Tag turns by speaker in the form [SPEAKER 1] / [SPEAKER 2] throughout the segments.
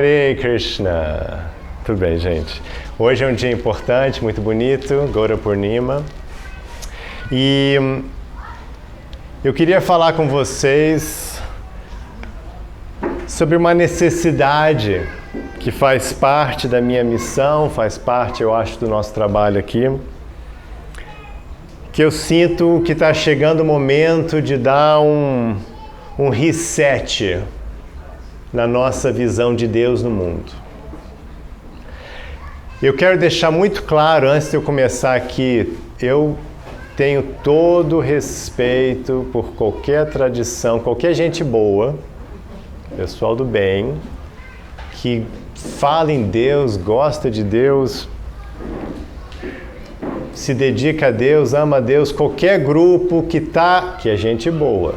[SPEAKER 1] Hare Krishna. Tudo bem, gente? Hoje é um dia importante, muito bonito, Gaura Purnima. E eu queria falar com vocês sobre uma necessidade que faz parte da minha missão, faz parte, eu acho, do nosso trabalho aqui, que eu sinto que está chegando o momento de dar um reset na nossa visão de Deus no mundo. Eu quero deixar muito claro, antes de eu começar aqui, eu tenho todo o respeito por qualquer tradição, qualquer gente boa, pessoal do bem, que fala em Deus, gosta de Deus, se dedica a Deus, ama a Deus, qualquer grupo que é gente boa,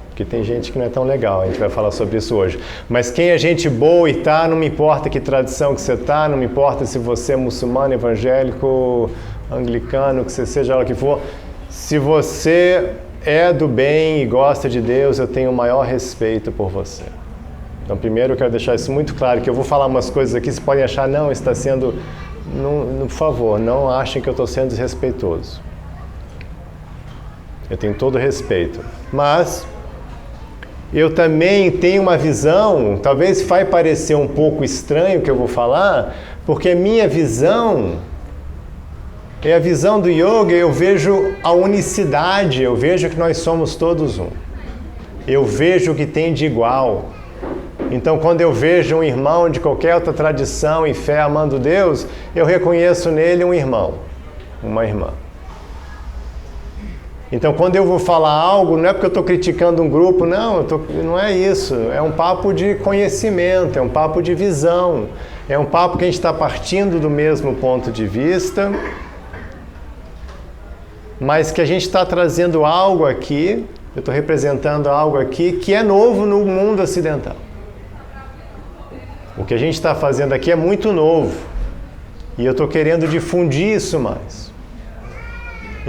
[SPEAKER 1] porque tem gente que não é tão legal, a gente vai falar sobre isso hoje, mas quem é gente boa e tá, não me importa que tradição que você tá, não me importa se você é muçulmano, evangélico, anglicano, que você seja lá o que for, se você é do bem e gosta de Deus, eu tenho o maior respeito por você. Então primeiro eu quero deixar isso muito claro, que eu vou falar umas coisas aqui, vocês podem achar, não, está sendo... por favor, não achem que eu estou sendo desrespeitoso. Eu tenho todo o respeito. Mas eu também tenho uma visão, talvez vai parecer um pouco estranho o que eu vou falar, porque a minha visão é a visão do yoga, eu vejo a unicidade, eu vejo que nós somos todos um. Eu vejo o que tem de igual. Então, quando eu vejo um irmão de qualquer outra tradição e fé amando Deus, eu reconheço nele um irmão, uma irmã. Então, quando eu vou falar algo, não é porque eu estou criticando um grupo, não é isso. É um papo de conhecimento, é um papo de visão, é um papo que a gente está partindo do mesmo ponto de vista, mas que a gente está trazendo algo aqui, eu estou representando algo aqui que é novo no mundo ocidental. O que a gente está fazendo aqui é muito novo e eu estou querendo difundir isso mais.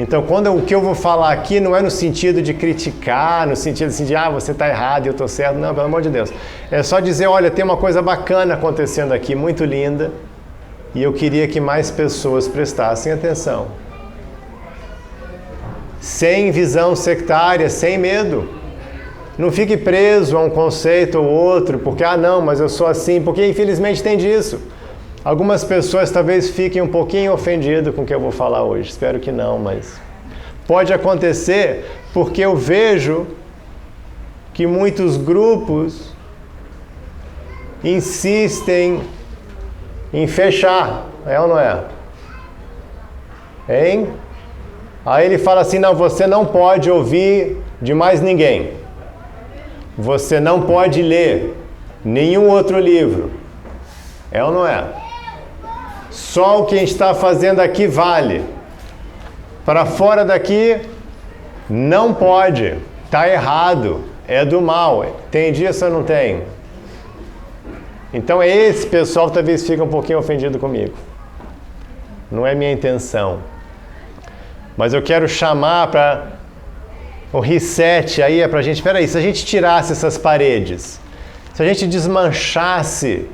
[SPEAKER 1] Então, o que eu vou falar aqui não é no sentido de criticar, no sentido assim de, você está errado e eu estou certo. Não, pelo amor de Deus. É só dizer, olha, tem uma coisa bacana acontecendo aqui, muito linda, e eu queria que mais pessoas prestassem atenção. Sem visão sectária, sem medo. Não fique preso a um conceito ou outro, porque, não, mas eu sou assim, porque infelizmente tem disso. Algumas pessoas talvez fiquem um pouquinho ofendidas com o que eu vou falar hoje, espero que não, mas pode acontecer porque eu vejo que muitos grupos insistem em fechar, é ou não é? Hein? Aí ele fala assim, não, você não pode ouvir de mais ninguém. Você não pode ler nenhum outro livro. É ou não é? Só o que a gente está fazendo aqui vale. Para fora daqui, não pode. Está errado. É do mal. Tem disso ou não tem? Então esse pessoal talvez fique um pouquinho ofendido comigo. Não é minha intenção. Mas eu quero chamar para... O reset aí é pra gente, se a gente tirasse essas paredes, se a gente desmanchasse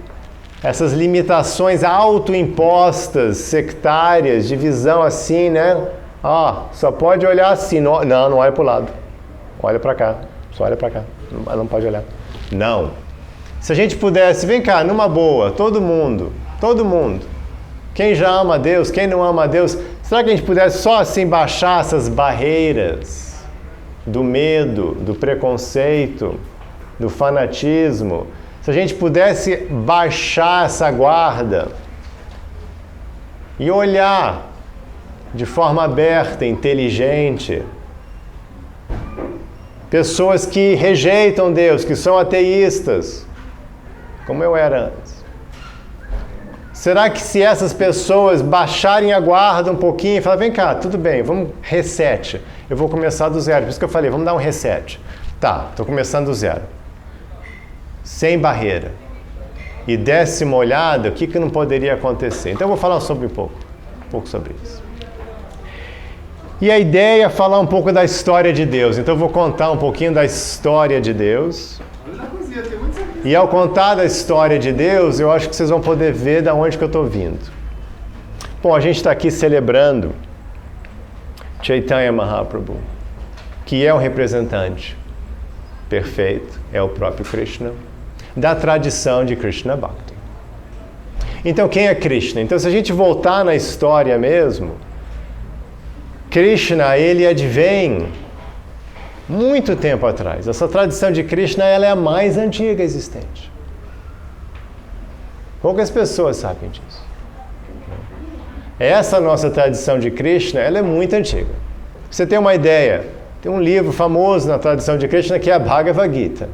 [SPEAKER 1] essas limitações autoimpostas, sectárias, de visão assim, né? Só pode olhar assim, não olha pro lado, olha pra cá, só olha pra cá, não pode olhar. Não. Se a gente pudesse, vem cá, numa boa, todo mundo, quem já ama a Deus, quem não ama a Deus, será que a gente pudesse só assim baixar essas barreiras do medo, do preconceito, do fanatismo, se a gente pudesse baixar essa guarda e olhar de forma aberta, inteligente, pessoas que rejeitam Deus, que são ateístas, como eu era antes. Será que se essas pessoas baixarem a guarda um pouquinho e falar, vem cá, tudo bem, vamos reset, eu vou começar do zero, por isso que eu falei, vamos dar um reset. Tá, estou começando do zero. Sem barreira. E desse uma olhada, o que não poderia acontecer? Então eu vou falar um pouco sobre isso. E a ideia é falar um pouco da história de Deus. Então eu vou contar um pouquinho da história de Deus.
[SPEAKER 2] Olha na cozinha, tem muito serviço.
[SPEAKER 1] E ao contar da história de Deus, eu acho que vocês vão poder ver de onde que eu estou vindo. Bom, a gente está aqui celebrando Chaitanya Mahaprabhu, que é um representante perfeito, é o próprio Krishna, da tradição de Krishna Bhakti. Então, quem é Krishna? Então, se a gente voltar na história mesmo, Krishna, ele advém muito tempo atrás. Essa tradição de Krishna, ela é a mais antiga existente. Poucas pessoas sabem disso. Essa nossa tradição de Krishna, ela é muito antiga. Pra você ter uma ideia, tem um livro famoso na tradição de Krishna que é a Bhagavad Gita.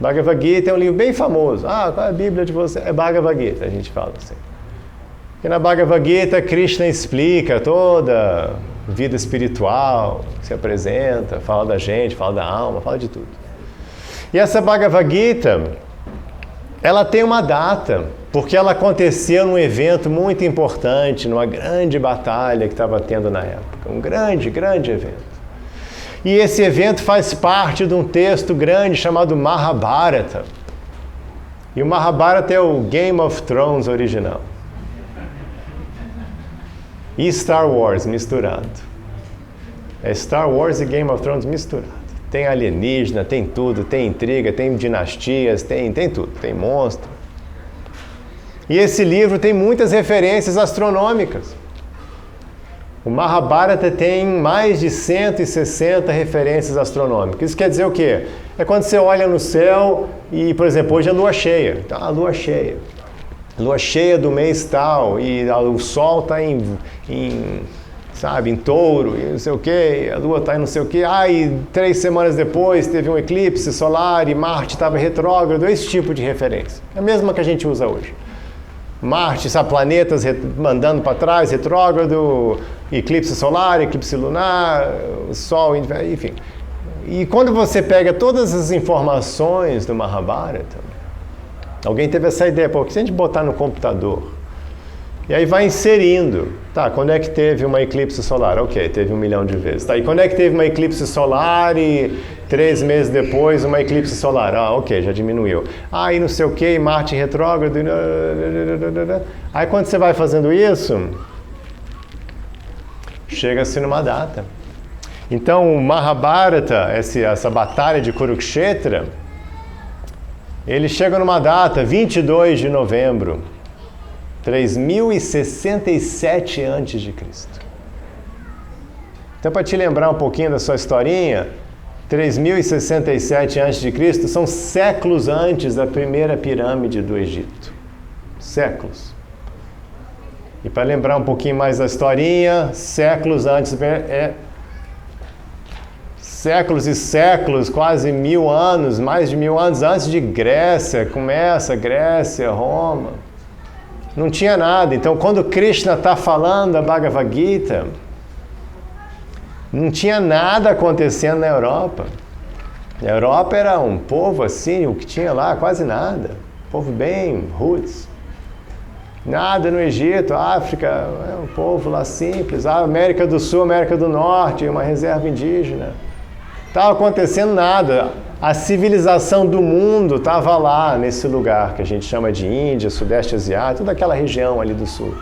[SPEAKER 1] Bhagavad Gita é um livro bem famoso. Ah, qual é a Bíblia de você? É Bhagavad Gita, a gente fala assim. E na Bhagavad Gita, Krishna explica toda a vida espiritual, se apresenta, fala da gente, fala da alma, fala de tudo. E essa Bhagavad Gita, ela tem uma data, porque ela aconteceu num evento muito importante, numa grande batalha que estava tendo na época. Um grande, grande evento. E esse evento faz parte de um texto grande chamado Mahabharata. E o Mahabharata é o Game of Thrones original. E Star Wars misturado. É Star Wars e Game of Thrones misturado. Tem alienígena, tem tudo, tem intriga, tem dinastias, tem tudo, tem monstro. E esse livro tem muitas referências astronômicas. O Mahabharata tem mais de 160 referências astronômicas. Isso quer dizer o quê? É quando você olha no céu e, por exemplo, hoje é lua cheia. Então, a lua cheia. Lua cheia do mês tal, e o sol está em touro, e não sei o quê, a lua está em não sei o quê. E 3 semanas depois teve um eclipse solar e Marte estava retrógrado. Esse tipo de referência. É a mesma que a gente usa hoje. Marte, sabe, planetas mandando para trás, retrógrado, eclipse solar, eclipse lunar, Sol, enfim. E quando você pega todas as informações do Mahabharata, alguém teve essa ideia, pô, que se a gente botar no computador, e aí vai inserindo, tá, quando é que teve uma eclipse solar? Ok, teve 1 milhão de vezes. Tá, e quando é que teve uma eclipse solar e 3 meses depois uma eclipse solar? Ah, ok, já diminuiu. E não sei o que, Marte retrógrado. Aí quando você vai fazendo isso, chega-se numa data. Então o Mahabharata, essa batalha de Kurukshetra, ele chega numa data, 22 de novembro, 3067 a.C. Então, para te lembrar um pouquinho da sua historinha, 3067 a.C. são séculos antes da primeira pirâmide do Egito. Séculos. E para lembrar um pouquinho mais da historinha, séculos antes, séculos e séculos, quase 1000 anos, mais de 1000 anos antes de Grécia, começa Grécia, Roma. Não tinha nada. Então, quando Krishna está falando da Bhagavad Gita, não tinha nada acontecendo na Europa. A Europa era um povo assim, o que tinha lá, quase nada. Povo bem roots. Nada no Egito, África, é um povo lá simples. América do Sul, América do Norte, uma reserva indígena. Estava acontecendo nada. A civilização do mundo estava lá, nesse lugar que a gente chama de Índia, Sudeste Asiático, toda aquela região ali do Sul.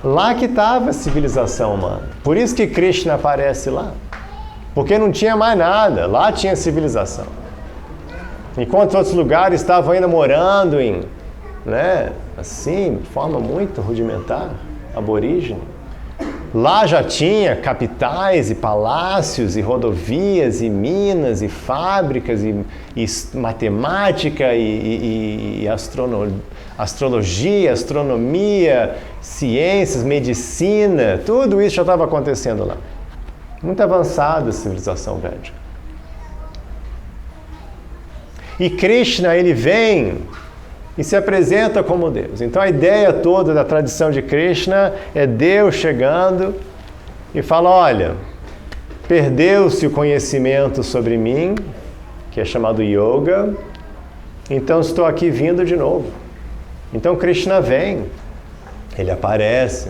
[SPEAKER 1] Lá que estava a civilização humana. Por isso que Krishna aparece lá. Porque não tinha mais nada, lá tinha civilização. Enquanto outros lugares estavam ainda morando em, assim, de forma muito rudimentar, aborígene. Lá já tinha capitais e palácios e rodovias e minas e fábricas e matemática e astrologia, astronomia, ciências, medicina, tudo isso já estava acontecendo lá. Muito avançada a civilização védica. E Krishna, ele vem e se apresenta como Deus. Então a ideia toda da tradição de Krishna é Deus chegando e fala, olha, perdeu-se o conhecimento sobre mim, que é chamado yoga, então estou aqui vindo de novo. Então Krishna vem, ele aparece,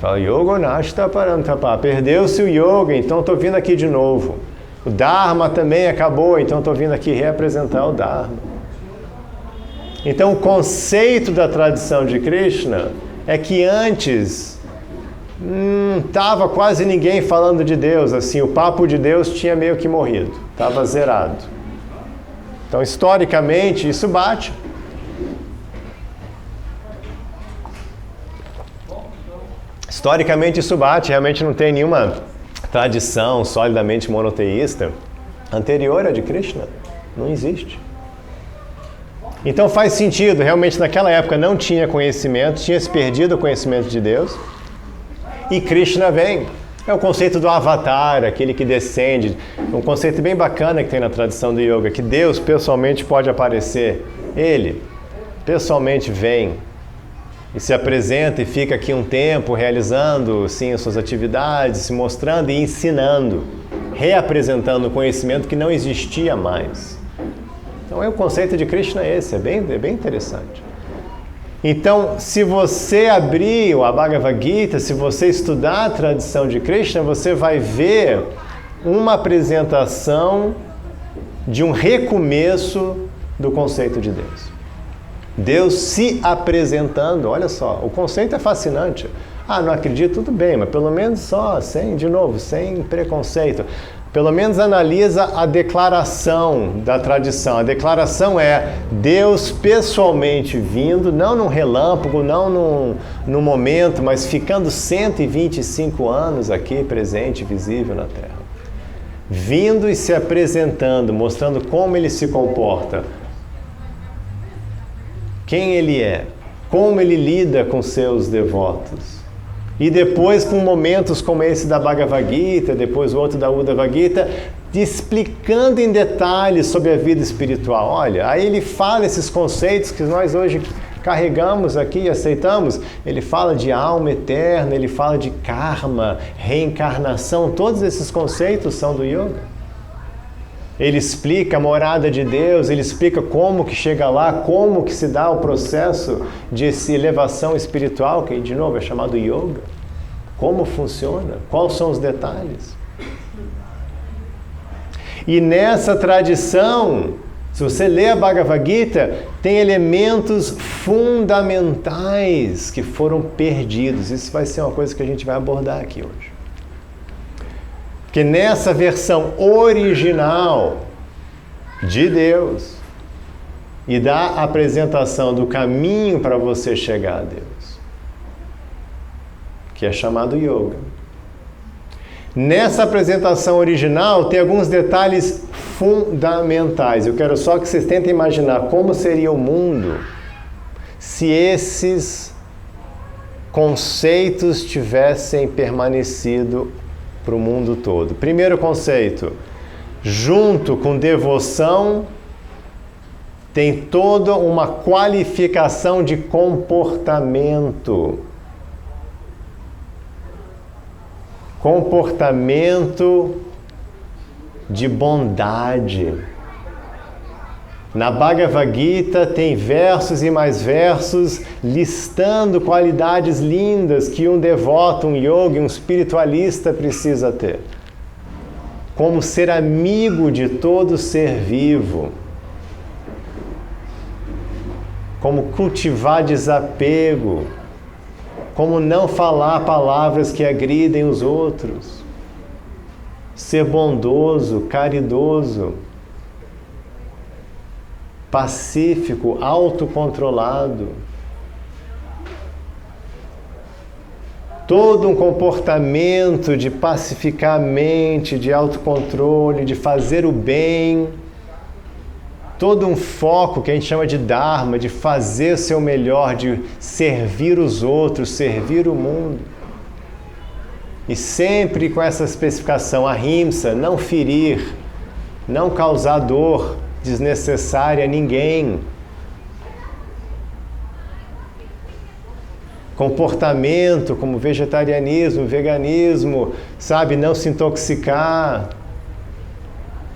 [SPEAKER 1] fala, yoga nashta parantapa, perdeu-se o yoga, então estou vindo aqui de novo. O Dharma também acabou, então estou vindo aqui reapresentar o Dharma. Então o conceito da tradição de Krishna é que antes estava quase ninguém falando de Deus, assim, o papo de Deus tinha meio que morrido, estava zerado. Então historicamente isso bate. Historicamente isso bate, realmente não tem nenhuma tradição solidamente monoteísta anterior à de Krishna, não existe. Então faz sentido, realmente naquela época não tinha conhecimento, tinha se perdido o conhecimento de Deus, e Krishna vem. É o conceito do avatar, aquele que descende, um conceito bem bacana que tem na tradição do yoga, que Deus pessoalmente pode aparecer, Ele pessoalmente vem e se apresenta e fica aqui um tempo realizando, sim, as suas atividades, se mostrando e ensinando, reapresentando o conhecimento que não existia mais. Então o conceito de Krishna é esse, é bem interessante. Então, se você abrir a Bhagavad Gita, se você estudar a tradição de Krishna, você vai ver uma apresentação de um recomeço do conceito de Deus. Deus se apresentando, olha só, o conceito é fascinante. Ah, não acredito, tudo bem, mas pelo menos sem preconceito. Pelo menos analisa a declaração da tradição. A declaração é Deus pessoalmente vindo, não num relâmpago, não num momento, mas ficando 125 anos aqui presente, visível na Terra. Vindo e se apresentando, mostrando como ele se comporta, quem ele é, como ele lida com seus devotos. E depois, com momentos como esse da Bhagavad Gita, depois o outro da Uddhava Gita, explicando em detalhes sobre a vida espiritual. Olha, aí ele fala esses conceitos que nós hoje carregamos aqui e aceitamos. Ele fala de alma eterna, ele fala de karma, reencarnação, todos esses conceitos são do yoga. Ele explica a morada de Deus, ele explica como que chega lá, como que se dá o processo de elevação espiritual, que de novo é chamado yoga. Como funciona, quais são os detalhes. E nessa tradição, se você lê a Bhagavad Gita, tem elementos fundamentais que foram perdidos. Isso vai ser uma coisa que a gente vai abordar aqui hoje. Que nessa versão original de Deus e da apresentação do caminho para você chegar a Deus, que é chamado yoga. Nessa apresentação original tem alguns detalhes fundamentais. Eu quero só que vocês tentem imaginar como seria o mundo se esses conceitos tivessem permanecido para o mundo todo. Primeiro conceito, junto com devoção, tem toda uma qualificação de comportamento. Comportamento de bondade. Na Bhagavad Gita tem versos e mais versos listando qualidades lindas que um devoto, um yogi, um espiritualista precisa ter. Como ser amigo de todo ser vivo. Como cultivar desapego. Como não falar palavras que agridem os outros. Ser bondoso, caridoso. Pacífico, autocontrolado. Todo um comportamento de pacificar a mente, de autocontrole, de fazer o bem. Todo um foco que a gente chama de Dharma, de fazer o seu melhor, de servir os outros, servir o mundo. E sempre com essa especificação, ahimsa, não ferir, não causar dor desnecessária a ninguém. Comportamento como vegetarianismo, veganismo, sabe, não se intoxicar,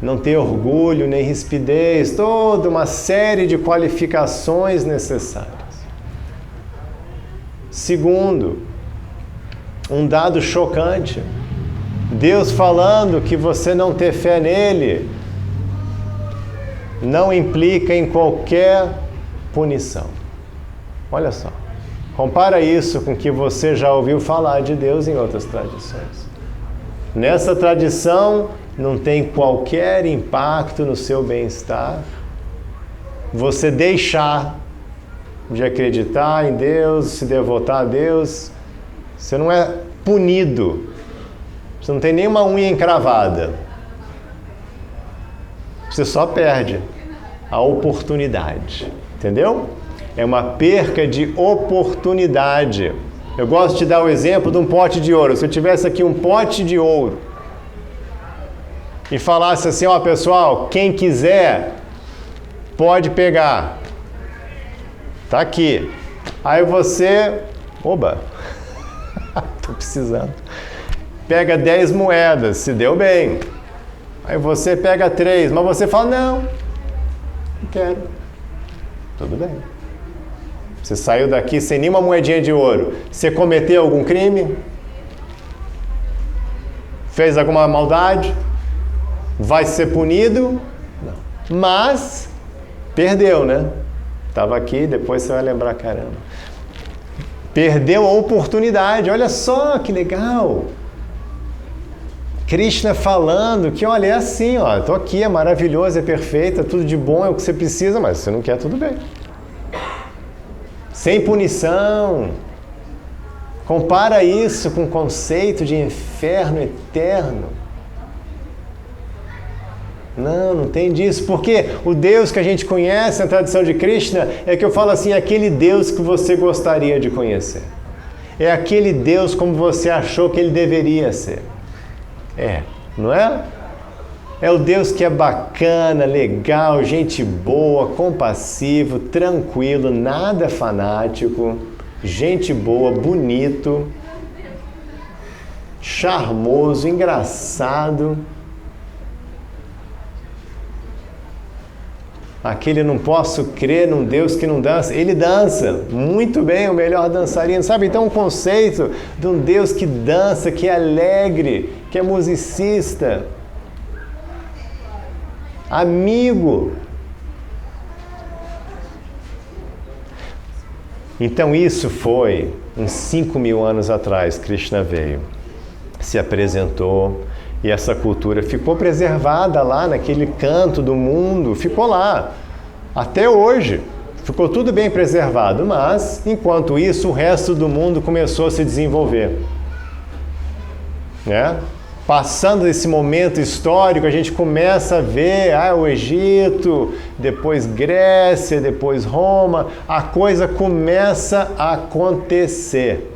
[SPEAKER 1] não ter orgulho nem rispidez, toda uma série de qualificações necessárias. Segundo, um dado chocante. Deus falando que você não ter fé nele não implica em qualquer punição. Olha só. Compara isso com o que você já ouviu falar de Deus em outras tradições. Nessa tradição não tem qualquer impacto no seu bem-estar. Você deixar de acreditar em Deus, se devotar a Deus, você não é punido. Você não tem nenhuma unha encravada. Você só perde a oportunidade. Entendeu? É uma perca de oportunidade. Eu gosto de dar o exemplo de um pote de ouro. Se eu tivesse aqui um pote de ouro e falasse assim, ó pessoal, quem quiser pode pegar. Tá aqui. Aí você, oba, tô precisando. Pega 10 moedas, se deu bem. Aí você pega 3, mas você fala, não quero. Tudo bem. Você saiu daqui sem nenhuma moedinha de ouro. Você cometeu algum crime? Fez alguma maldade? Vai ser punido? Não. Mas perdeu, né? Estava aqui, depois você vai lembrar, caramba. Perdeu a oportunidade. Olha só que legal. Krishna falando que, olha, é assim, ó, estou aqui, é maravilhoso, é perfeito, é tudo de bom, é o que você precisa, mas você não quer, tudo bem. Sem punição. Compara isso com o conceito de inferno eterno. Não tem disso, porque o Deus que a gente conhece na tradição de Krishna é que eu falo assim, é aquele Deus que você gostaria de conhecer. É aquele Deus como você achou que ele deveria ser. É, não é? É o Deus que é bacana, legal, gente boa, compassivo, tranquilo, nada fanático, gente boa, bonito, charmoso, engraçado. Aquele não posso crer num Deus que não dança. Ele dança muito bem, o melhor dançarino, sabe? Então o conceito de um Deus que dança, que é alegre, que é musicista, amigo. Então isso foi uns 5.000 anos atrás. Krishna veio, se apresentou e essa cultura ficou preservada lá naquele canto do mundo, ficou lá até hoje, ficou tudo bem preservado, mas enquanto isso o resto do mundo começou a se desenvolver, né? Passando esse momento histórico, a gente começa a ver o Egito, depois Grécia, depois Roma, a coisa começa a acontecer.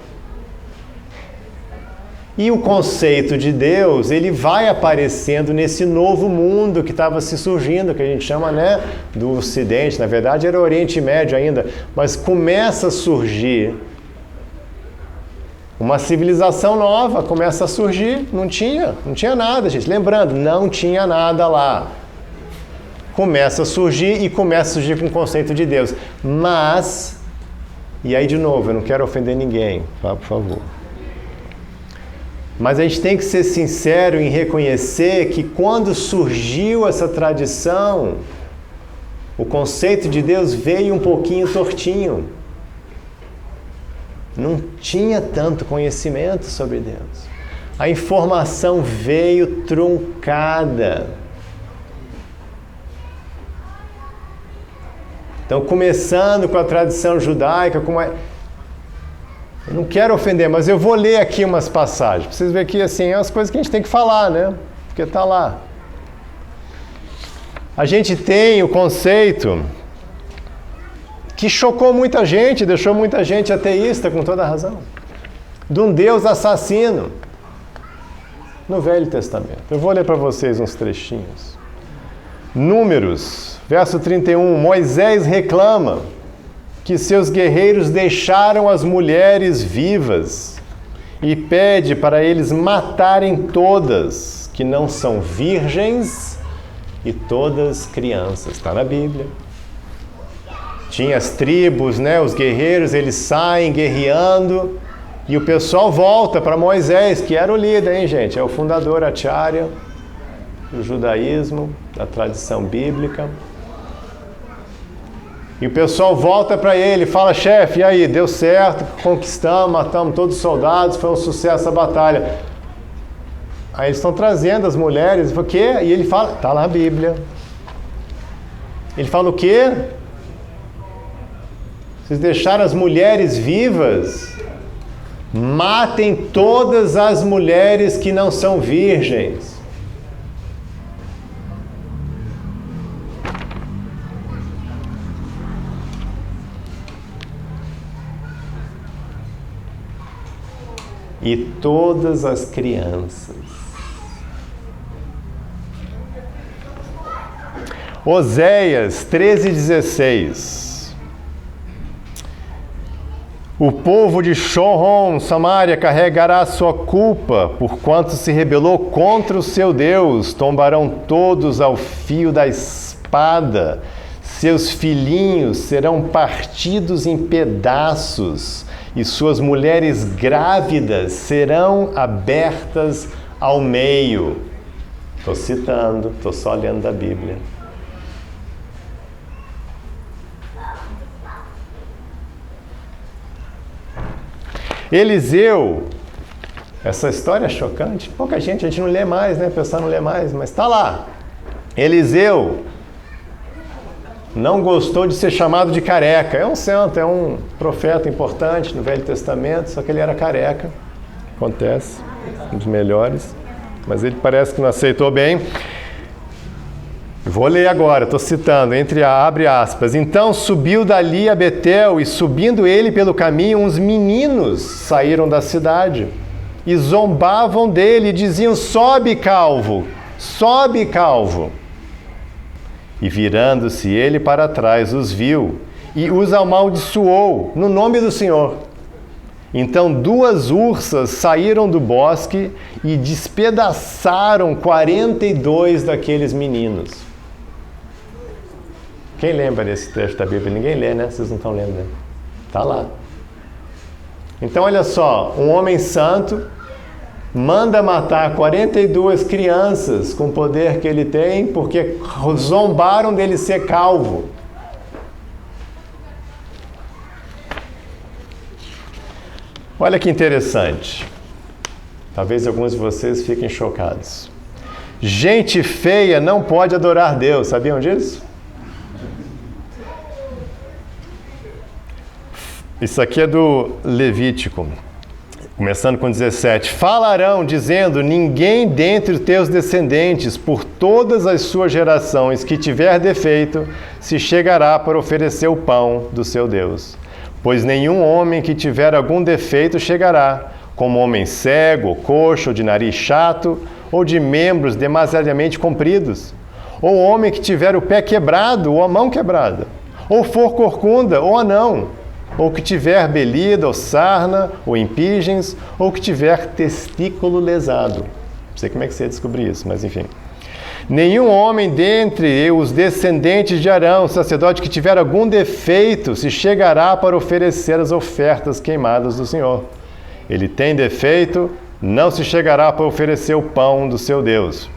[SPEAKER 1] E o conceito de Deus, ele vai aparecendo nesse novo mundo que estava se surgindo, que a gente chama, né, do Ocidente, na verdade era o Oriente Médio ainda, mas começa a surgir uma civilização nova, começa a surgir, não tinha nada, gente. Lembrando, não tinha nada lá. Começa a surgir com o conceito de Deus. Mas, e aí de novo, eu não quero ofender ninguém, tá, por favor. Mas a gente tem que ser sincero em reconhecer que quando surgiu essa tradição, o conceito de Deus veio um pouquinho tortinho. Não tinha tanto conhecimento sobre Deus. A informação veio truncada. Então, começando com a tradição judaica, eu não quero ofender, mas eu vou ler aqui umas passagens. Pra vocês verem que, assim, é as coisas que a gente tem que falar, né? Porque está lá. A gente tem o conceito que chocou muita gente, deixou muita gente ateísta, com toda a razão, de um Deus assassino no Velho Testamento. Eu vou ler para vocês uns trechinhos. Números, verso 31, Moisés reclama que seus guerreiros deixaram as mulheres vivas e pede para eles matarem todas que não são virgens e todas crianças. Está na Bíblia. Tinha as tribos, né? Os guerreiros, eles saem guerreando E o pessoal volta para Moisés, que era o líder, hein, gente? É o fundador Acharya do judaísmo, da tradição bíblica. E o pessoal volta para ele e fala: chefe, e aí, deu certo, conquistamos, matamos todos os soldados, foi um sucesso a batalha. Aí eles estão trazendo as mulheres, o quê? E ele fala: está lá na Bíblia. Ele fala o quê? Vocês deixaram as mulheres vivas? Matem todas as mulheres que não são virgens. E todas as crianças. Oséias 13:16. O povo de Shorron, Samaria, carregará a sua culpa, porquanto se rebelou contra o seu Deus. Tombarão todos ao fio da espada. Seus filhinhos serão partidos em pedaços, e suas mulheres grávidas serão abertas ao meio. Estou citando, estou só lendo da Bíblia. Eliseu, essa história é chocante, pouca gente, a gente não lê mais, né? O pessoal não lê mais, mas está lá. Eliseu não gostou de ser chamado de careca. É um santo, é um profeta importante no Velho Testamento, só que ele era careca. Acontece, um dos melhores, mas ele parece que não aceitou bem. Vou ler agora, estou citando, abre aspas. Então subiu dali a Betel, e subindo ele pelo caminho, uns meninos saíram da cidade e zombavam dele e diziam: sobe, calvo, sobe, calvo. E virando-se ele para trás, os viu e os amaldiçoou no nome do Senhor. Então 2 ursas saíram do bosque e despedaçaram 42 daqueles meninos. Quem lembra desse trecho da Bíblia? Ninguém lê, né? Vocês não estão lendo, né? Está lá. Então, olha só, um homem santo manda matar 42 crianças com o poder que ele tem, porque zombaram dele ser calvo. Olha que interessante. Talvez alguns de vocês fiquem chocados. Gente feia não pode adorar Deus, sabiam disso? Isso aqui é do Levítico, começando com 17. Falarão, dizendo: ninguém dentre os teus descendentes, por todas as suas gerações, que tiver defeito, se chegará para oferecer o pão do seu Deus. Pois nenhum homem que tiver algum defeito chegará, como homem cego, ou coxo, ou de nariz chato, ou de membros demasiadamente compridos, ou homem que tiver o pé quebrado, ou a mão quebrada, ou for corcunda, ou anão, ou que tiver belida, ou sarna, ou impígens, ou que tiver testículo lesado. Não sei como é que você ia descobrir isso, mas enfim. Nenhum homem dentre os descendentes de Arão, sacerdote, que tiver algum defeito, se chegará para oferecer as ofertas queimadas do Senhor. Ele tem defeito, não se chegará para oferecer o pão do seu Deus.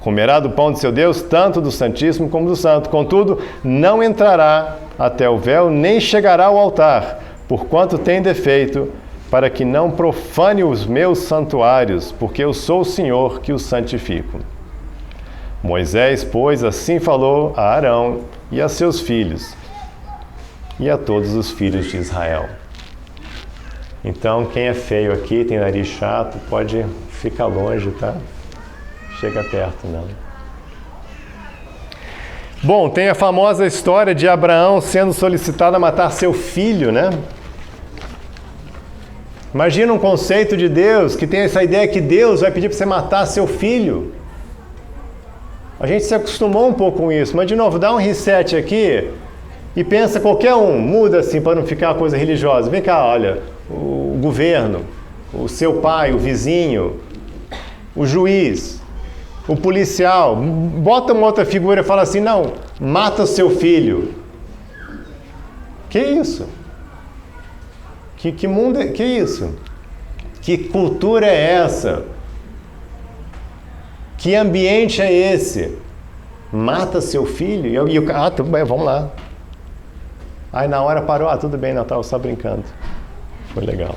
[SPEAKER 1] Comerá do pão do seu Deus, tanto do Santíssimo como do Santo. Contudo, não entrará até o véu, nem chegará ao altar, porquanto tem defeito, para que não profane os meus santuários, porque eu sou o Senhor que os santifico. Moisés, pois, assim falou a Arão e a seus filhos, e a todos os filhos de Israel. Então, quem é feio aqui, tem nariz chato, pode ficar longe, tá? Chega perto, não. Bom, tem a famosa história de Abraão sendo solicitado a matar seu filho, né? Imagina um conceito de Deus que tem essa ideia que Deus vai pedir para você matar seu filho. A gente se acostumou um pouco com isso, mas de novo, dá um reset aqui e pensa qualquer um, muda assim para não ficar uma coisa religiosa. Vem cá, olha, o governo, o seu pai, o vizinho, o juiz, o policial, bota uma outra figura e fala assim: não, mata o seu filho. Que isso? Que mundo é, que isso? Que cultura é essa? Que ambiente é esse? Mata seu filho? E o cara, tudo bem, vamos lá. Aí na hora parou, tudo bem, não, estava só brincando. Foi legal.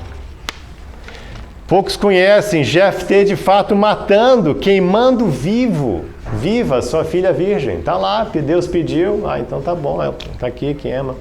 [SPEAKER 1] Poucos conhecem Jefté de fato matando, queimando viva sua filha virgem. Tá lá, Deus pediu, então tá bom, tá aqui, queima.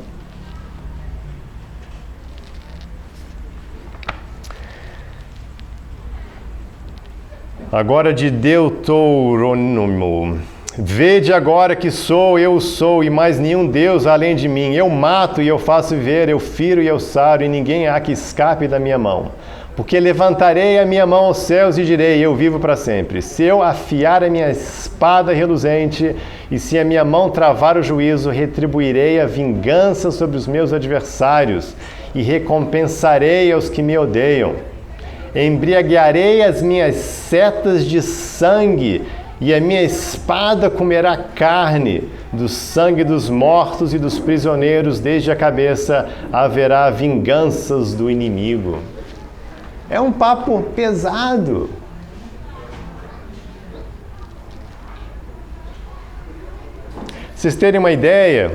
[SPEAKER 1] Agora de Deuteronômio. Vede agora que eu sou, e mais nenhum Deus além de mim. Eu mato e eu faço viver, eu firo e eu saro, e ninguém há que escape da minha mão. Porque levantarei a minha mão aos céus e direi, eu vivo para sempre. Se eu afiar a minha espada reluzente, e se a minha mão travar o juízo, retribuirei a vingança sobre os meus adversários, e recompensarei aos que me odeiam. Embriaguearei as minhas setas de sangue, e a minha espada comerá carne, do sangue dos mortos e dos prisioneiros, desde a cabeça haverá vinganças do inimigo. É um papo pesado. Vocês terem uma ideia,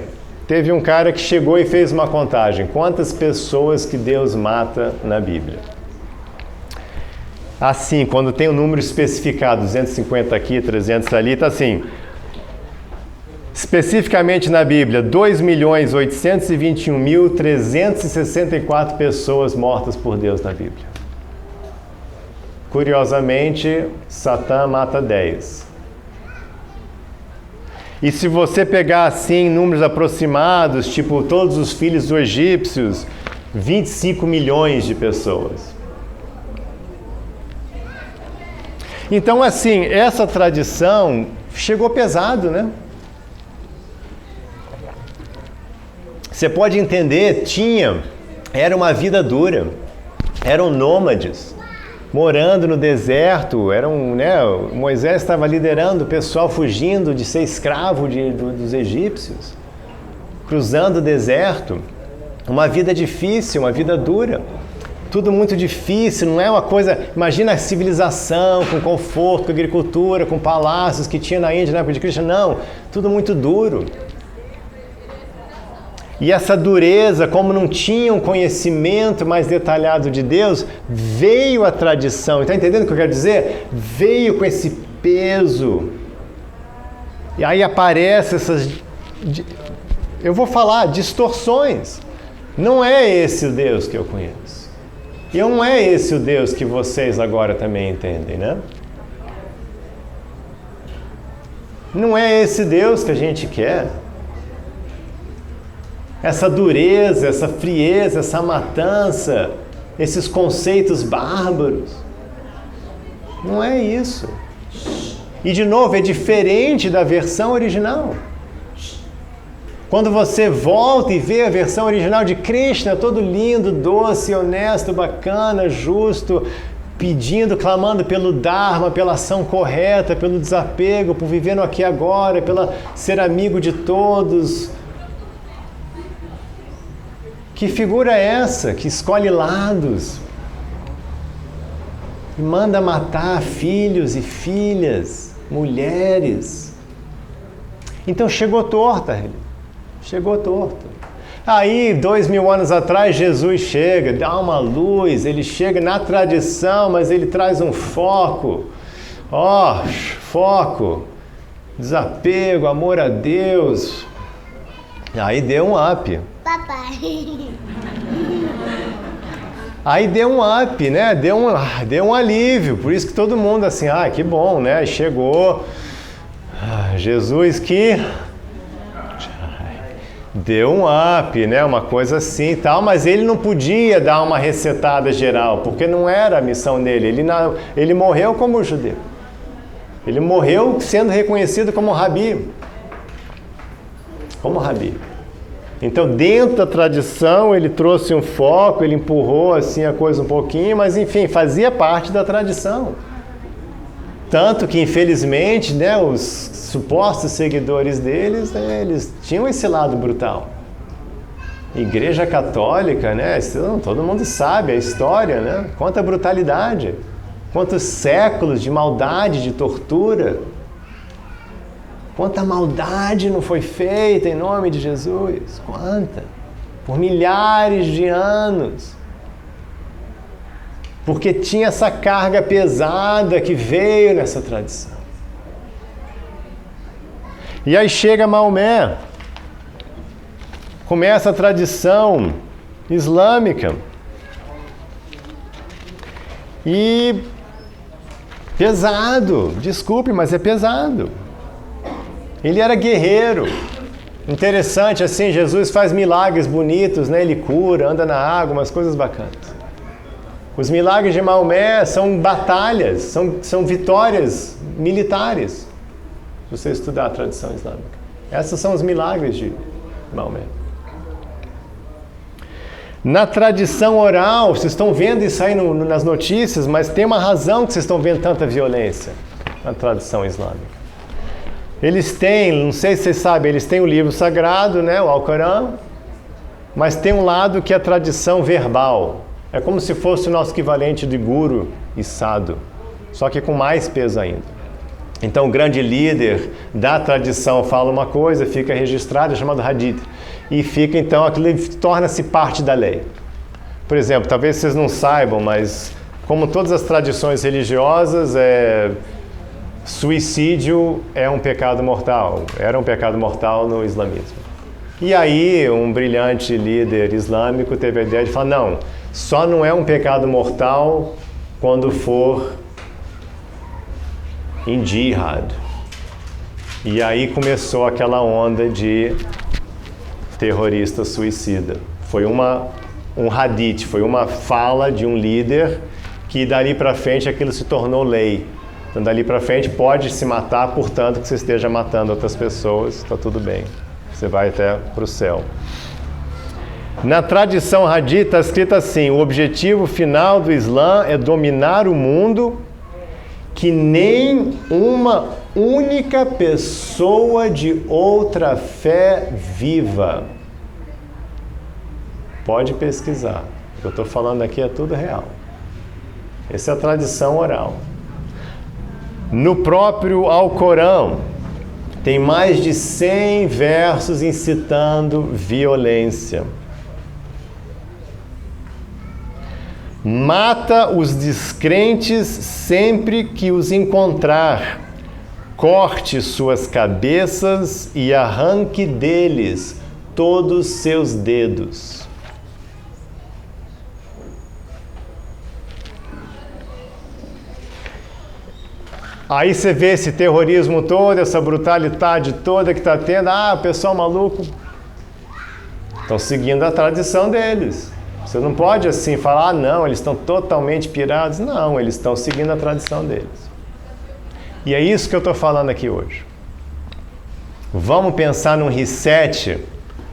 [SPEAKER 1] teve um cara que chegou e fez uma contagem. Quantas pessoas que Deus mata na Bíblia? Assim, quando tem um número especificado, 250 aqui, 300 ali, está assim. Especificamente na Bíblia, 2.821.364 pessoas mortas por Deus na Bíblia. Curiosamente, Satã mata 10. E se você pegar assim números aproximados, tipo todos os filhos dos egípcios, 25 milhões de pessoas. Então, assim, essa tradição chegou pesado, né? Você pode entender, era uma vida dura, eram nômades, morando no deserto, Moisés estava liderando o pessoal fugindo de ser escravo dos egípcios, cruzando o deserto, uma vida difícil, uma vida dura. Tudo muito difícil, não é uma coisa... Imagina a civilização, com conforto, com agricultura, com palácios que tinha na Índia na época de Cristo. Não, tudo muito duro. E essa dureza, como não tinha um conhecimento mais detalhado de Deus, veio a tradição. Está entendendo o que eu quero dizer? Veio com esse peso. E aí aparecem essas... Eu vou falar, distorções. Não é esse o Deus que eu conheço. E não é esse o Deus que vocês agora também entendem, né? Não é esse Deus que a gente quer. Essa dureza, essa frieza, essa matança, esses conceitos bárbaros. Não é isso. E de novo, é diferente da versão original. Quando você volta e vê a versão original de Krishna, todo lindo, doce, honesto, bacana, justo, pedindo, clamando pelo Dharma, pela ação correta, pelo desapego, por viver no aqui e agora, pela ser amigo de todos. Que figura é essa que escolhe lados e manda matar filhos e filhas, mulheres? Então chegou torta, chegou torto. Aí, 2000 anos atrás, Jesus chega, dá uma luz, ele chega na tradição, mas ele traz um foco. Foco, desapego, amor a Deus. Aí deu um up.
[SPEAKER 2] Papai.
[SPEAKER 1] Aí deu um up, né? Deu um alívio. Por isso que todo mundo assim, que bom, né? Chegou Jesus que deu um up, né? Uma coisa assim e tal, mas ele não podia dar uma resetada geral, porque não era a missão dele. Ele morreu como judeu. Ele morreu sendo reconhecido como rabi. Como rabi. Então, dentro da tradição, ele trouxe um foco, ele empurrou assim a coisa um pouquinho, mas enfim, fazia parte da tradição. Tanto que, infelizmente, né, os supostos seguidores deles, eles tinham esse lado brutal. Igreja Católica, né? Todo mundo sabe a história, né? Quanta brutalidade, quantos séculos de maldade, de tortura. Quanta maldade não foi feita em nome de Jesus? Quanta? Por milhares de anos. Porque tinha essa carga pesada que veio nessa tradição. E aí chega Maomé, começa a tradição islâmica. E pesado, desculpe, mas é pesado. Ele era guerreiro. Interessante, assim, Jesus faz milagres bonitos, né? Ele cura, anda na água, umas coisas bacanas. Os milagres de Maomé são batalhas, são vitórias militares, se você estudar a tradição islâmica. Esses são os milagres de Maomé. Na tradição oral, vocês estão vendo isso aí nas notícias, mas tem uma razão que vocês estão vendo tanta violência na tradição islâmica. Eles têm, não sei se vocês sabem, eles têm o livro sagrado, né, o Alcorão, mas tem um lado que é a tradição verbal. É como se fosse o nosso equivalente de guru e sadhu, só que com mais peso ainda. Então o grande líder da tradição fala uma coisa, fica registrado, é chamado hadith, e fica então, aquilo torna-se parte da lei. Por exemplo, talvez vocês não saibam, mas como todas as tradições religiosas, suicídio é um pecado mortal, era um pecado mortal no islamismo. E aí um brilhante líder islâmico teve a ideia de falar, não, só não é um pecado mortal quando for em jihad. E aí começou aquela onda de terrorista suicida. Foi um hadith, foi uma fala de um líder que dali para frente aquilo se tornou lei. Então dali para frente pode se matar, portanto que você esteja matando outras pessoas, está tudo bem. Você vai até para o céu. Na tradição hadith está escrito assim, o objetivo final do Islã é dominar o mundo que nem uma única pessoa de outra fé viva. Pode pesquisar. O que eu estou falando aqui é tudo real. Essa é a tradição oral. No próprio Alcorão, tem mais de 100 versos incitando violência. Mata os descrentes sempre que os encontrar. Corte suas cabeças e arranque deles todos seus dedos. Aí você vê esse terrorismo todo, essa brutalidade toda que está tendo. O pessoal maluco. Estão seguindo a tradição deles. Você não pode assim falar, não, eles estão totalmente pirados. Não, eles estão seguindo a tradição deles. E é isso que eu estou falando aqui hoje. Vamos pensar num reset.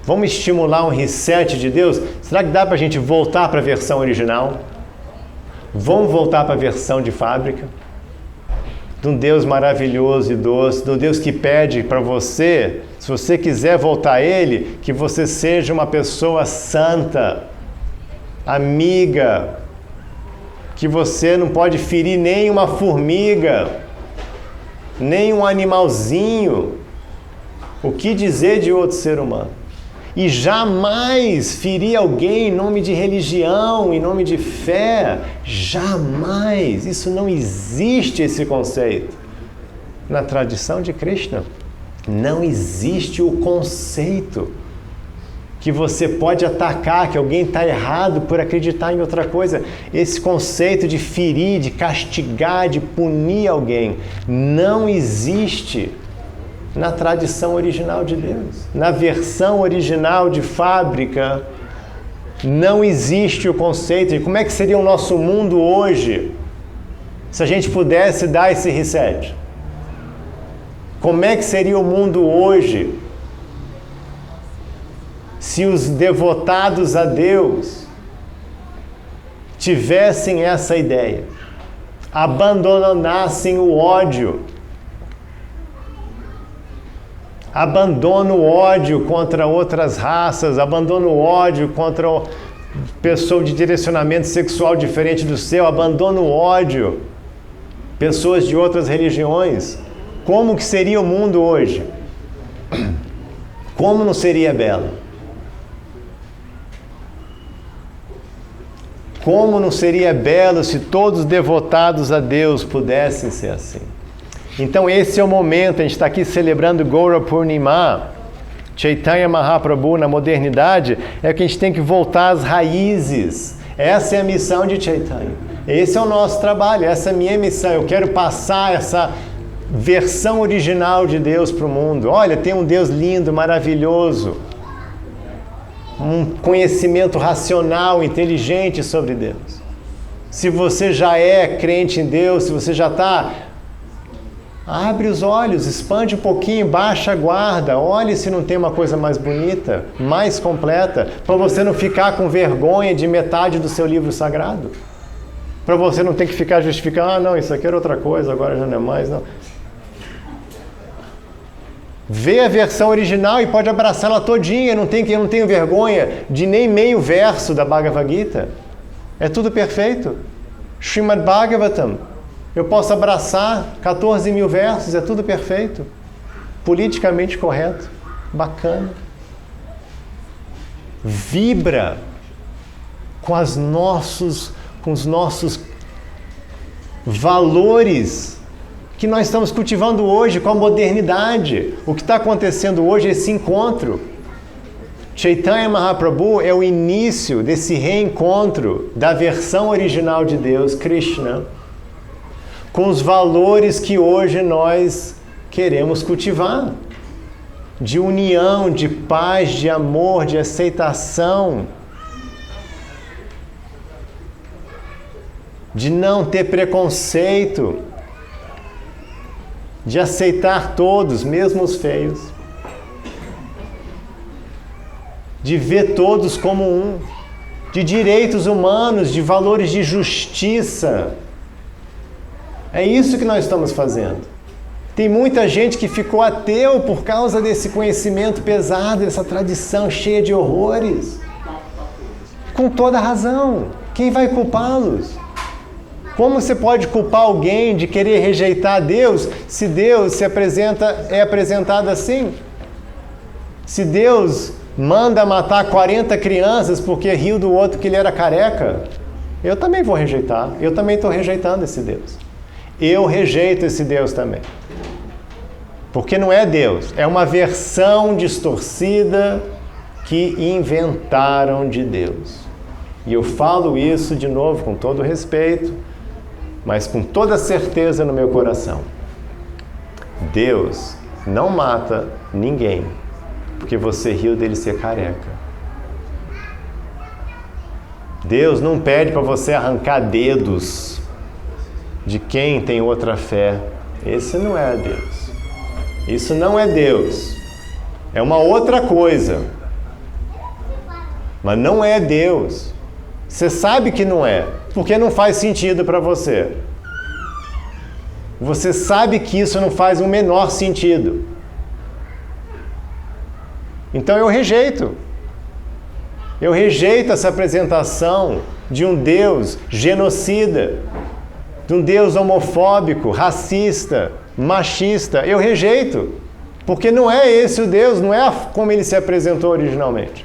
[SPEAKER 1] Vamos estimular um reset de Deus? Será que dá para a gente voltar para a versão original? Vamos voltar para a versão de fábrica? De um Deus maravilhoso e doce, de um Deus que pede para você, se você quiser voltar a Ele, que você seja uma pessoa santa, amiga, que você não pode ferir nem uma formiga, nem um animalzinho. O que dizer de outro ser humano? E jamais ferir alguém em nome de religião, em nome de fé. Jamais. Isso não existe, esse conceito. Na tradição de Krishna, não existe o conceito que você pode atacar, que alguém está errado por acreditar em outra coisa. Esse conceito de ferir, de castigar, de punir alguém, não existe na tradição original de Deus. Na versão original de fábrica, não existe o conceito de como é que seria o nosso mundo hoje se a gente pudesse dar esse reset. Como é que seria o mundo hoje se os devotados a Deus tivessem essa ideia, abandonassem o ódio, Abandona o ódio contra outras raças, abandona o ódio contra pessoa de direcionamento sexual diferente do seu, abandona o ódio, pessoas de outras religiões. Como que seria o mundo hoje? Como não seria belo? Como não seria belo se todos devotados a Deus pudessem ser assim? Então esse é o momento, a gente está aqui celebrando Gaura Purnima, Chaitanya Mahaprabhu na modernidade, é que a gente tem que voltar às raízes. Essa é a missão de Chaitanya. Esse é o nosso trabalho, essa é a minha missão. Eu quero passar essa versão original de Deus para o mundo. Olha, tem um Deus lindo, maravilhoso, um conhecimento racional, inteligente sobre Deus. Se você já é crente em Deus, se você já está, abre os olhos, expande um pouquinho, baixa a guarda, olhe se não tem uma coisa mais bonita, mais completa, para você não ficar com vergonha de metade do seu livro sagrado. Para você não ter que ficar justificando, não, isso aqui era outra coisa, agora já não é mais, não. Vê a versão original e pode abraçar ela todinha, eu não tenho vergonha de nem meio verso da Bhagavad Gita. É tudo perfeito. Srimad Bhagavatam, eu posso abraçar 14 mil versos, é tudo perfeito. Politicamente correto, bacana. Vibra com os nossos valores que nós estamos cultivando hoje, com a modernidade. O que está acontecendo hoje é esse encontro. Chaitanya Mahaprabhu é o início desse reencontro da versão original de Deus, Krishna, com os valores que hoje nós queremos cultivar, de união, de paz, de amor, de aceitação, de não ter preconceito, de aceitar todos, mesmo os feios, de ver todos como um, de direitos humanos, de valores de justiça. É isso que nós estamos fazendo. Tem muita gente que ficou ateu por causa desse conhecimento pesado, dessa tradição cheia de horrores. Com toda razão. Quem vai culpá-los? Como você pode culpar alguém de querer rejeitar Deus, se Deus é apresentado assim? Se Deus manda matar 40 crianças porque riu do outro que ele era careca, eu também vou rejeitar. Eu também estou rejeitando esse Deus. Eu rejeito esse Deus também. Porque não é Deus, é uma versão distorcida que inventaram de Deus. E eu falo isso de novo com todo respeito, mas com toda certeza no meu coração. Deus não mata ninguém porque você riu dele ser careca. Deus não pede para você arrancar dedos de quem tem outra fé. Esse não é Deus. Isso não é Deus. É uma outra coisa. Mas não é Deus. Você sabe que não é, porque não faz sentido para você. Você sabe que isso não faz o menor sentido. Então eu rejeito. Eu rejeito essa apresentação de um Deus genocida, de um Deus homofóbico, racista, machista. Eu rejeito, porque não é esse o Deus, não é como ele se apresentou originalmente.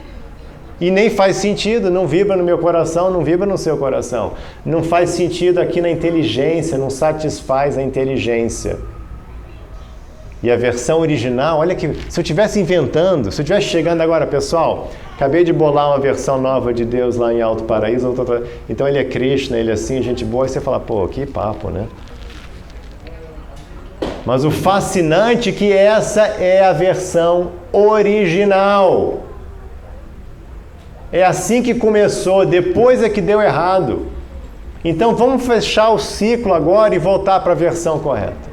[SPEAKER 1] E nem faz sentido, não vibra no meu coração, não vibra no seu coração. Não faz sentido aqui na inteligência, não satisfaz a inteligência. E a versão original, olha que, se eu estivesse inventando, se eu estivesse chegando agora, pessoal, acabei de bolar uma versão nova de Deus lá em Alto Paraíso, então ele é Krishna, ele é assim, gente boa, e você fala, pô, que papo, né? Mas o fascinante é que essa é a versão original. É assim que começou, depois é que deu errado. Então vamos fechar o ciclo agora e voltar para a versão correta.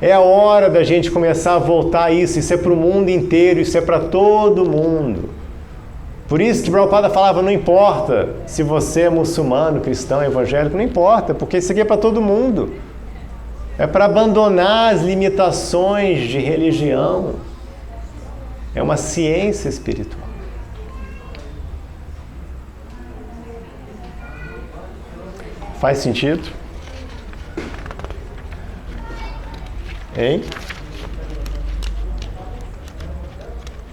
[SPEAKER 1] É a hora da gente começar a voltar a isso é para o mundo inteiro, isso é para todo mundo. Por isso que Prabhupada falava, não importa se você é muçulmano, cristão, evangélico, não importa, porque isso aqui é para todo mundo. É para abandonar as limitações de religião. É uma ciência espiritual. Faz sentido? Hein?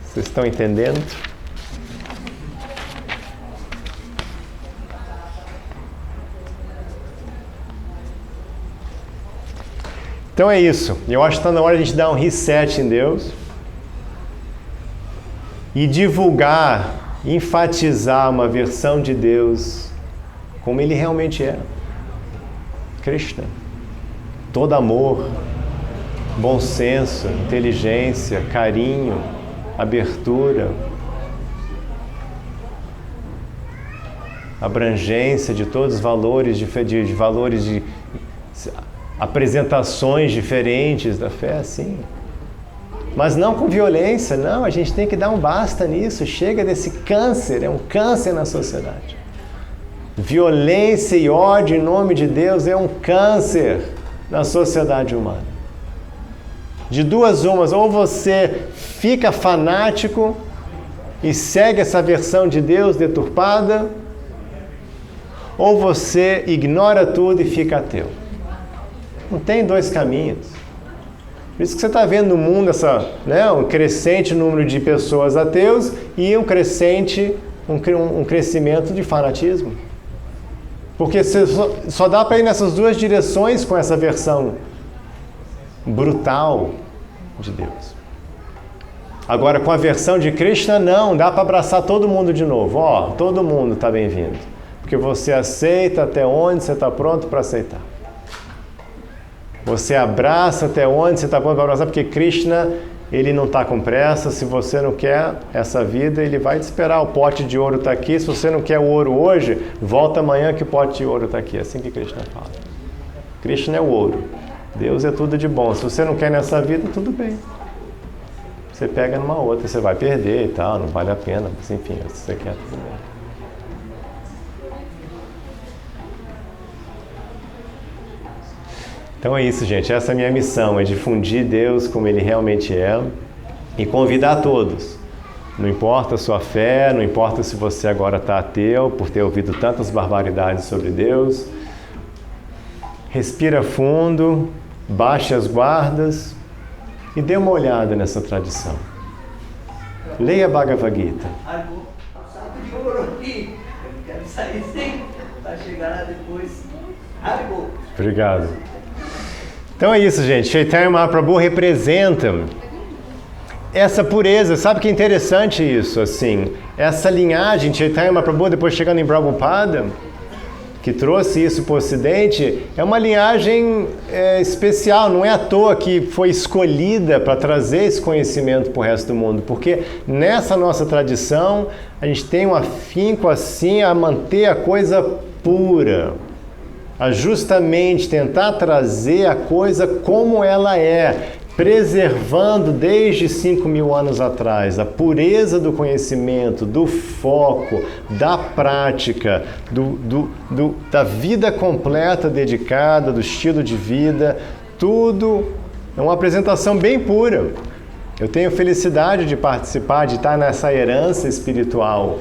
[SPEAKER 1] Vocês estão entendendo? Então é isso. Eu acho que está na hora de a gente dar um reset em Deus e divulgar, enfatizar uma versão de Deus como Ele realmente é. Krishna. Todo amor, bom senso, inteligência, carinho, abertura, abrangência de todos os valores, de apresentações diferentes da fé, sim. Mas não com violência, não. A gente tem que dar um basta nisso. Chega desse câncer, é um câncer na sociedade. Violência e ódio em nome de Deus é um câncer na sociedade humana. De duas umas, ou você fica fanático e segue essa versão de Deus deturpada, ou você ignora tudo e fica ateu. Não tem dois caminhos. Por isso que você está vendo no mundo um crescente número de pessoas ateus e um crescimento de fanatismo. Porque só dá para ir nessas duas direções com essa versão brutal de Deus. Agora, com a versão de Krishna, não, dá para abraçar todo mundo de novo. Todo mundo está bem-vindo. Porque você aceita até onde você está pronto para aceitar. Você abraça até onde você está pronto para abraçar, porque Krishna, ele não está com pressa. Se você não quer essa vida, ele vai te esperar. O pote de ouro está aqui. Se você não quer o ouro hoje, volta amanhã que o pote de ouro está aqui. É assim que Krishna fala. Krishna é o ouro. Deus é tudo de bom. Se você não quer nessa vida, tudo bem. Você pega numa outra, você vai perder e tal, não vale a pena. Mas enfim, se você quer, tudo bem. Então é isso, gente. Essa é a minha missão, é difundir Deus como Ele realmente é e convidar todos. Não importa a sua fé, não importa se você agora está ateu por ter ouvido tantas barbaridades sobre Deus. Respira fundo, baixe as guardas e dê uma olhada nessa tradição. Leia Bhagavad Gita.
[SPEAKER 2] Quero sair sem, para chegar lá depois.
[SPEAKER 1] Obrigado. Então é isso, gente. Chaitanya Mahaprabhu representa essa pureza. Sabe que é interessante isso, assim? Essa linhagem de Chaitanya Mahaprabhu, depois chegando em Prabhupada, que trouxe isso para o Ocidente, é uma linhagem especial. Não é à toa que foi escolhida para trazer esse conhecimento para o resto do mundo, porque nessa nossa tradição a gente tem um afinco assim a manter a coisa pura, a justamente tentar trazer a coisa como ela é, preservando desde 5.000 anos atrás a pureza do conhecimento, do foco, da prática, da vida completa dedicada, do estilo de vida. Tudo é uma apresentação bem pura. Eu tenho felicidade de participar, de estar nessa herança espiritual,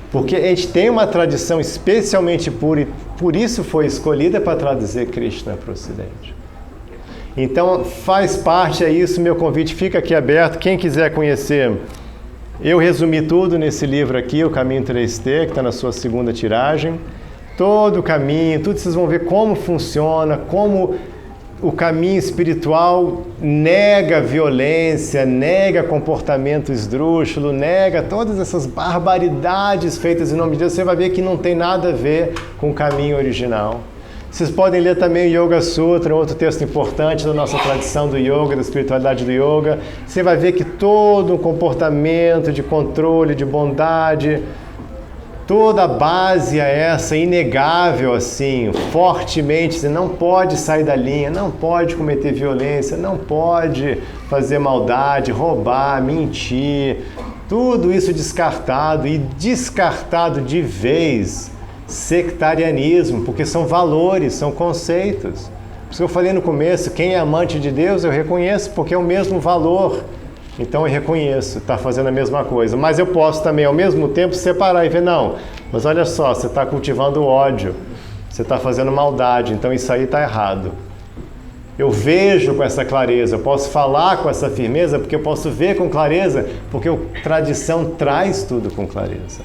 [SPEAKER 1] porque a gente tem uma tradição especialmente pura e por isso foi escolhida para trazer Krishna para o Ocidente. Então faz parte, é isso, meu convite fica aqui aberto. Quem quiser conhecer, eu resumi tudo nesse livro aqui, O Caminho 3T, que está na sua segunda tiragem. Todo o caminho, tudo vocês vão ver como funciona, como o caminho espiritual nega violência, nega comportamento esdrúxulo, nega todas essas barbaridades feitas em nome de Deus. Você vai ver que não tem nada a ver com o caminho original. Vocês podem ler também o Yoga Sutra, outro texto importante da nossa tradição do yoga, da espiritualidade do yoga. Você vai ver que todo um comportamento de controle, de bondade, toda a base é essa, inegável assim, fortemente. Você não pode sair da linha, não pode cometer violência, não pode fazer maldade, roubar, mentir. Tudo isso descartado e descartado de vez sectarianismo, porque são valores, são conceitos. Por isso que eu falei no começo, quem é amante de Deus, eu reconheço, porque é o mesmo valor. Então eu reconheço, está fazendo a mesma coisa. Mas eu posso também, ao mesmo tempo, separar e ver, não, mas olha só, você está cultivando ódio, você está fazendo maldade, então isso aí está errado. Eu vejo com essa clareza, eu posso falar com essa firmeza, porque eu posso ver com clareza, porque a tradição traz tudo com clareza.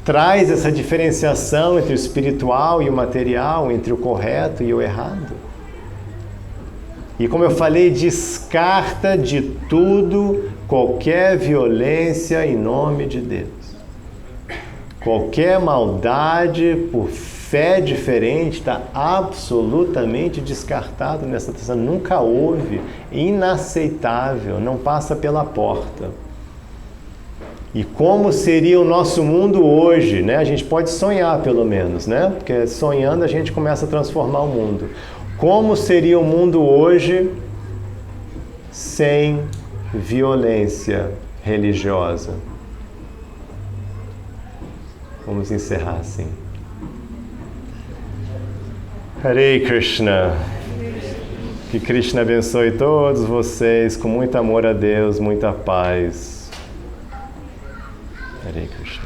[SPEAKER 1] Traz essa diferenciação entre o espiritual e o material, entre o correto e o errado. E como eu falei, descarta de tudo qualquer violência em nome de Deus. Qualquer maldade por fé diferente está absolutamente descartado nessa tradição. Nunca houve, inaceitável, não passa pela porta. E como seria o nosso mundo hoje, né? A gente pode sonhar pelo menos, né? Porque sonhando a gente começa a transformar o mundo. Como seria o mundo hoje sem violência religiosa? Vamos encerrar assim. Hare Krishna. Que Krishna abençoe todos vocês com muito amor a Deus, muita paz. Hare Krishna.